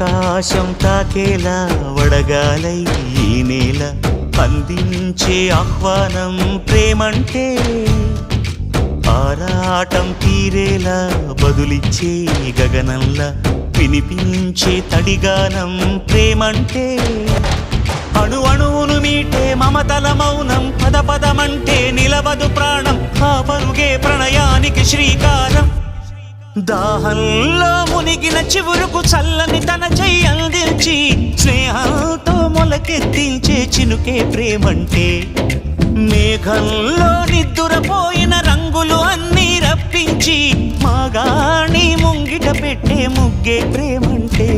ఆకాశం తాకేలా వడగాలై ఈ నేల అందించే ఆహ్వానం ప్రేమంటే ఆరాటం తీరేలా బదులిచ్చే గగనంలా వినిపించే తడిగానం ప్రేమంటే అణు అణువును మీటే మమతల మౌనం పద పదమంటే నిలవదు ప్రాణం ఆ పరుగే ప్రణయానికి శ్రీకారం దాహంలో మునిగిన చివురుకు చల్లని తన చెయ్యి అందించి స్నేహంతో మొలకెత్తించే చినుకే ప్రేమంటే మేఘంలో నిద్దురపోయిన రంగులు అన్నీ రప్పించి మాగాణి ముంగిట పెట్టే ముగ్గే ప్రేమంటే